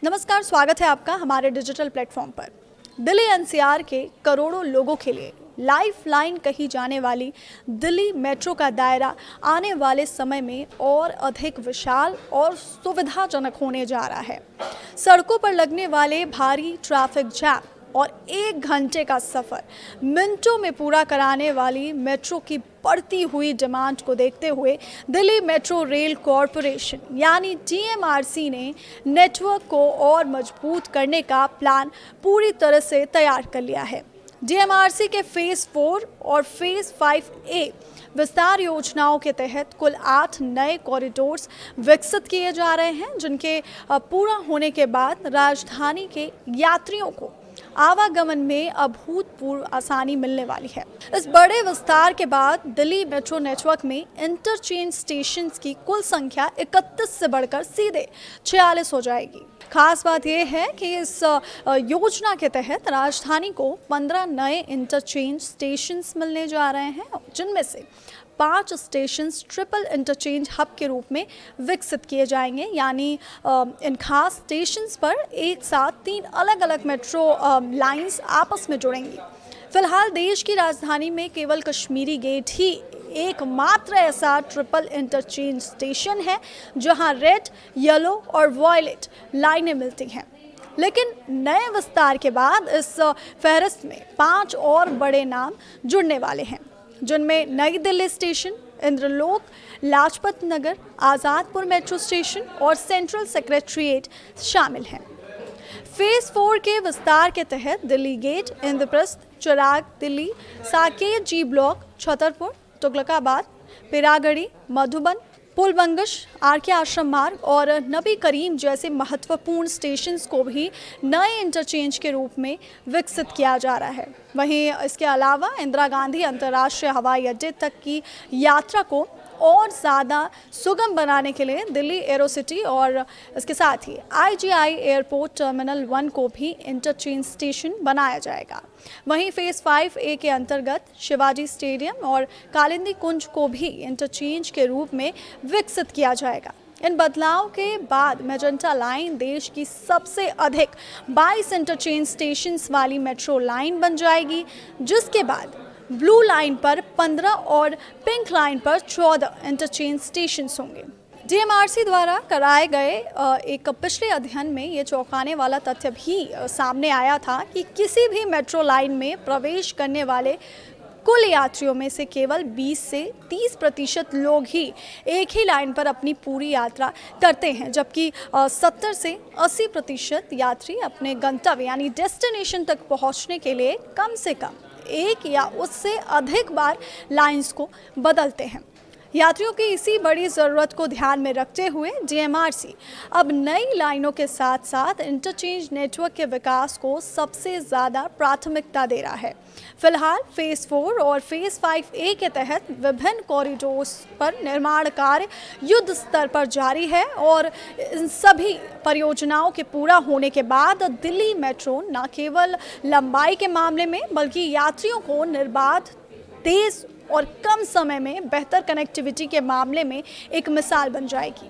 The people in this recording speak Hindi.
नमस्कार, स्वागत है आपका हमारे डिजिटल प्लेटफॉर्म पर। दिल्ली एनसीआर के करोड़ों लोगों के लिए लाइफ लाइन कही जाने वाली दिल्ली मेट्रो का दायरा आने वाले समय में और अधिक विशाल और सुविधाजनक होने जा रहा है। सड़कों पर लगने वाले भारी ट्रैफिक जैम और 1 घंटे का सफ़र मिनटों में पूरा कराने वाली मेट्रो की बढ़ती हुई डिमांड को देखते हुए दिल्ली मेट्रो रेल कॉरपोरेशन यानी डीएमआरसी ने नेटवर्क को और मजबूत करने का प्लान पूरी तरह से तैयार कर लिया है। डीएमआरसी के फेज़ 4 और फेज़ 5A विस्तार योजनाओं के तहत कुल 8 नए कॉरिडोर्स विकसित किए जा रहे हैं, जिनके पूरा होने के बाद राजधानी के यात्रियों को आवागमन में अभूतपूर्व आसानी मिलने वाली है। इस बड़े विस्तार के बाद दिल्ली मेट्रो नेटवर्क में इंटरचेंज स्टेशंस की कुल संख्या 31 से बढ़कर सीधे 46 हो जाएगी। खास बात यह है कि इस योजना के तहत राजधानी को 15 नए इंटरचेंज स्टेशंस मिलने जा रहे हैं, जिनमें से 5 स्टेशंस ट्रिपल इंटरचेंज हब के रूप में विकसित किए जाएंगे। यानी इन खास स्टेशंस पर एक साथ 3 अलग अलग मेट्रो लाइंस आपस में जुड़ेंगी। फिलहाल देश की राजधानी में केवल कश्मीरी गेट ही एकमात्र ऐसा ट्रिपल इंटरचेंज स्टेशन है जहां रेड, येलो और वॉयलेट लाइनें मिलती हैं। लेकिन नए विस्तार के बाद इस फहरिस्त में 5 और बड़े नाम जुड़ने वाले हैं, जिनमें नई Delhi station, Indralok, Lajpat Nagar, Azadpur metro station और सेंट्रल सेक्रेटरीट शामिल हैं। फेज़ 4 के विस्तार के तहत दिल्ली गेट, इंद्रप्रस्थ, चिराग दिल्ली, साकेत जी ब्लॉक, छतरपुर, तुगलकाबाद, पिरागढ़ी, मधुबन, पुलबंगश, आरके आश्रम मार्ग और नबी करीम जैसे महत्वपूर्ण स्टेशंस को भी नए इंटरचेंज के रूप में विकसित किया जा रहा है। वहीं इसके अलावा इंदिरा गांधी अंतर्राष्ट्रीय हवाई अड्डे तक की यात्रा को और ज़्यादा सुगम बनाने के लिए दिल्ली एरोसिटी और इसके साथ ही आईजीआई एयरपोर्ट टर्मिनल 1 को भी इंटरचेंज स्टेशन बनाया जाएगा। वहीं फेज़ 5A के अंतर्गत शिवाजी स्टेडियम और कालिंदी कुंज को भी इंटरचेंज के रूप में विकसित किया जाएगा। इन बदलाव के बाद मेजेंटा लाइन देश की सबसे अधिक 22 इंटरचेंज स्टेशंस वाली मेट्रो लाइन बन जाएगी, जिसके बाद ब्लू लाइन पर 15 और पिंक लाइन पर 14 इंटरचेंज स्टेशंस होंगे। डीएमआरसी द्वारा कराए गए एक पिछले अध्ययन में ये चौंकाने वाला तथ्य भी सामने आया था कि किसी भी मेट्रो लाइन में प्रवेश करने वाले कुल यात्रियों में से केवल 20 से 30% लोग ही एक ही लाइन पर अपनी पूरी यात्रा करते हैं, जबकि 70 से 80% यात्री अपने गंतव्य यानी डेस्टिनेशन तक पहुंचने के लिए कम से कम 1 या उससे अधिक बार लाइंस को बदलते हैं। यात्रियों की इसी बड़ी ज़रूरत को ध्यान में रखते हुए डीएमआरसी अब नई लाइनों के साथ साथ इंटरचेंज नेटवर्क के विकास को सबसे ज़्यादा प्राथमिकता दे रहा है। फिलहाल फेज़ 4 और फेज़ 5A के तहत विभिन्न कॉरिडोर्स पर निर्माण कार्य युद्ध स्तर पर जारी है और इन सभी परियोजनाओं के पूरा होने के बाद दिल्ली मेट्रो न केवल लंबाई के मामले में बल्कि यात्रियों को निर्बाध, तेज़ और कम समय में बेहतर कनेक्टिविटी के मामले में एक मिसाल बन जाएगी।